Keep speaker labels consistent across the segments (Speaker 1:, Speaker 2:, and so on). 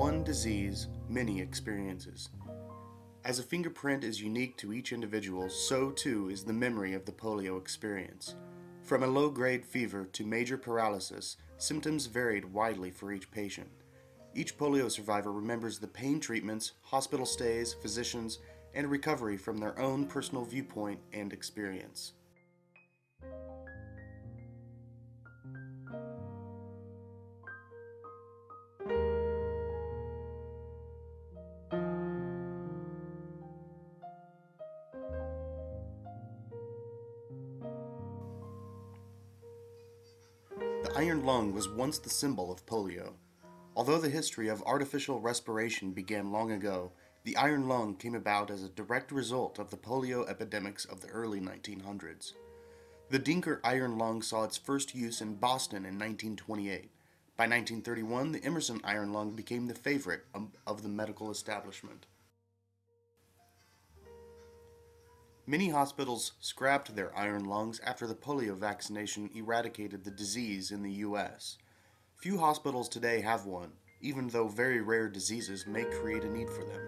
Speaker 1: One disease, many experiences. As a fingerprint is unique to each individual, so too is the memory of the polio experience. From a low-grade fever to major paralysis, symptoms varied widely for each patient. Each polio survivor remembers the pain treatments, hospital stays, physicians, and recovery from their own personal viewpoint and experience. The iron lung was once the symbol of polio. Although the history of artificial respiration began long ago, the iron lung came about as a direct result of the polio epidemics of the early 1900s. The Dinker iron lung saw its first use in Boston in 1928. By 1931, the Emerson iron lung became the favorite of the medical establishment. Many hospitals scrapped their iron lungs after the polio vaccination eradicated the disease in the U.S. Few hospitals today have one, even though very rare diseases may create a need for them.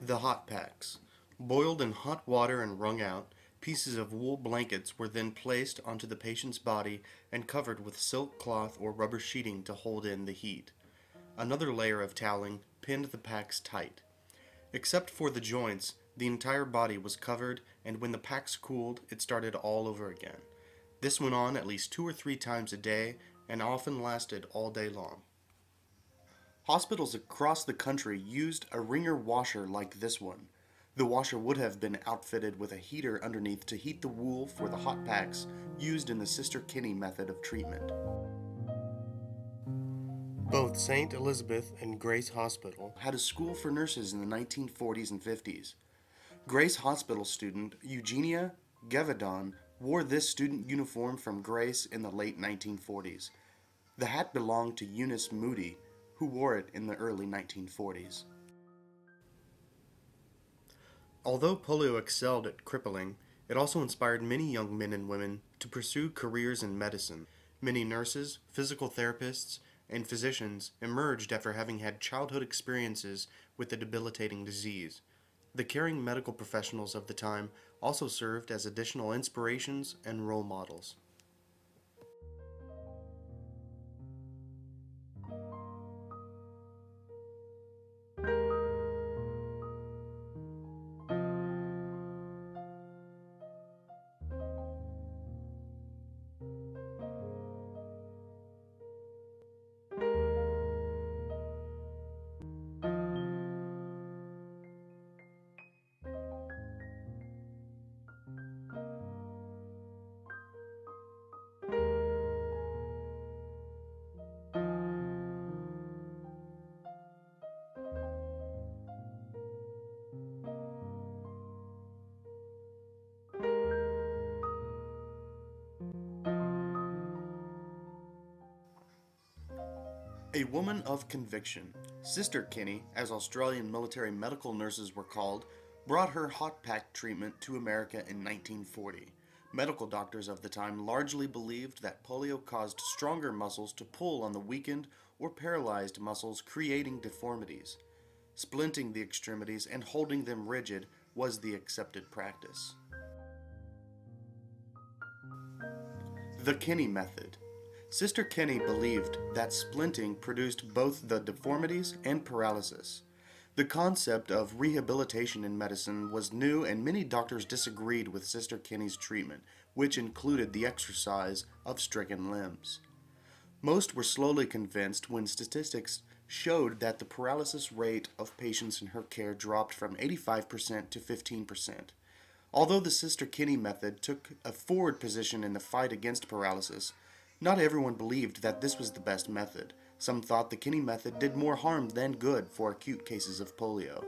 Speaker 1: The hot packs. Boiled in hot water and wrung out, pieces of wool blankets were then placed onto the patient's body and covered with silk cloth or rubber sheeting to hold in the heat. Another layer of toweling pinned the packs tight. Except for the joints, the entire body was covered, and when the packs cooled, it started all over again. This went on at least 2 or 3 times a day and often lasted all day long. Hospitals across the country used a wringer washer like this one. The washer would have been outfitted with a heater underneath to heat the wool for the hot packs used in the Sister Kinney method of treatment. Both St. Elizabeth and Grace Hospital had a school for nurses in the 1940s and 50s. Grace Hospital student Eugenia Gevedon wore this student uniform from Grace in the late 1940s. The hat belonged to Eunice Moody, who wore it in the early 1940s. Although polio excelled at crippling, it also inspired many young men and women to pursue careers in medicine. Many nurses, physical therapists, and physicians emerged after having had childhood experiences with the debilitating disease. The caring medical professionals of the time also served as additional inspirations and role models. A woman of conviction. Sister Kinney, as Australian military medical nurses were called, brought her hot pack treatment to America in 1940. Medical doctors of the time largely believed that polio caused stronger muscles to pull on the weakened or paralyzed muscles, creating deformities. Splinting the extremities and holding them rigid was the accepted practice. The Kinney Method. Sister Kinney believed that splinting produced both the deformities and paralysis. The concept of rehabilitation in medicine was new, and many doctors disagreed with Sister Kinney's treatment, which included the exercise of stricken limbs. Most were slowly convinced when statistics showed that the paralysis rate of patients in her care dropped from 85% to 15%. Although the Sister Kinney method took a forward position in the fight against paralysis, Not everyone believed that this was the best method. Some thought the Kinney Method did more harm than good for acute cases of polio.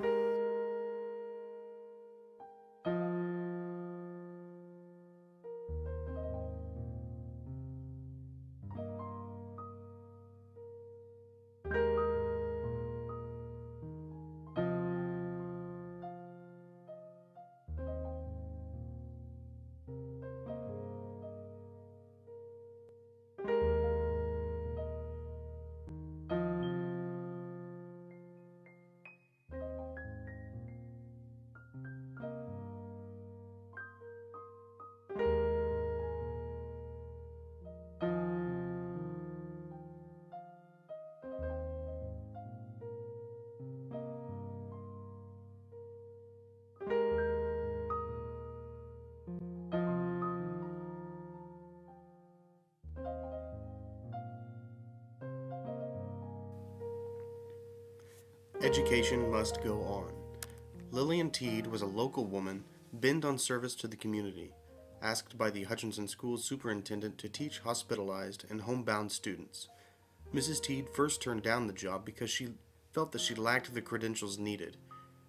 Speaker 1: Education must go on. Lillian Teed was a local woman bent on service to the community, asked by the Hutchinson School's superintendent to teach hospitalized and homebound students. Mrs. Teed first turned down the job because she felt that she lacked the credentials needed.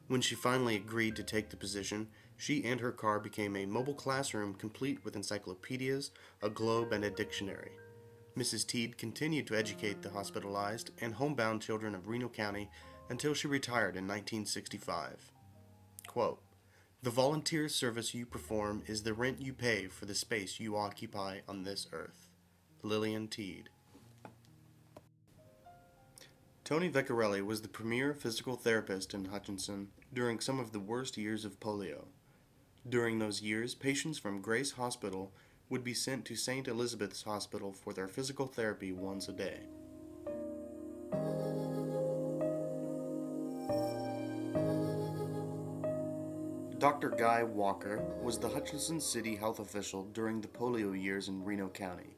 Speaker 1: When she finally agreed to take the position, she and her car became a mobile classroom complete with encyclopedias, a globe, and a dictionary. Mrs. Teed continued to educate the hospitalized and homebound children of Reno County until she retired in 1965. Quote, "The volunteer service you perform is the rent you pay for the space you occupy on this earth." Lillian Teed. Tony Vecchiarelli was the premier physical therapist in Hutchinson during some of the worst years of polio. During those years, patients from Grace Hospital would be sent to St. Elizabeth's Hospital for their physical therapy once a day. Dr. Guy Walker was the Hutchinson City health official during the polio years in Reno County.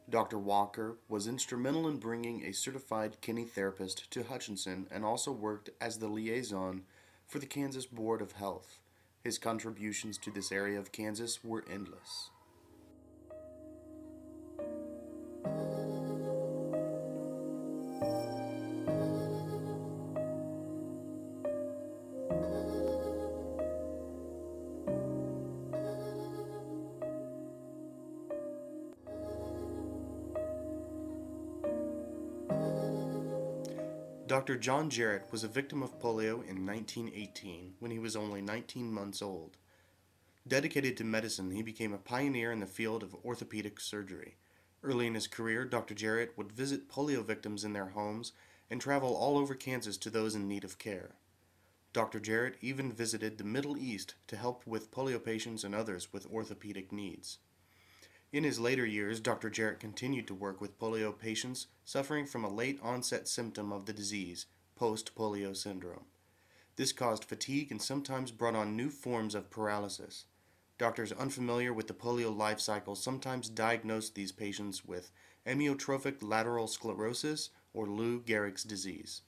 Speaker 1: Dr. Walker was instrumental in bringing a certified Kinney therapist to Hutchinson and also worked as the liaison for the Kansas Board of Health. His contributions to this area of Kansas were endless. Dr. John Jarratt was a victim of polio in 1918 when he was only 19 months old. Dedicated to medicine, he became a pioneer in the field of orthopedic surgery. Early in his career, Dr. Jarratt would visit polio victims in their homes and travel all over Kansas to those in need of care. Dr. Jarratt even visited the Middle East to help with polio patients and others with orthopedic needs. In his later years, Dr. Jarratt continued to work with polio patients suffering from a late-onset symptom of the disease, post-polio syndrome. This caused fatigue and sometimes brought on new forms of paralysis. Doctors unfamiliar with the polio life cycle sometimes diagnosed these patients with amyotrophic lateral sclerosis or Lou Gehrig's disease.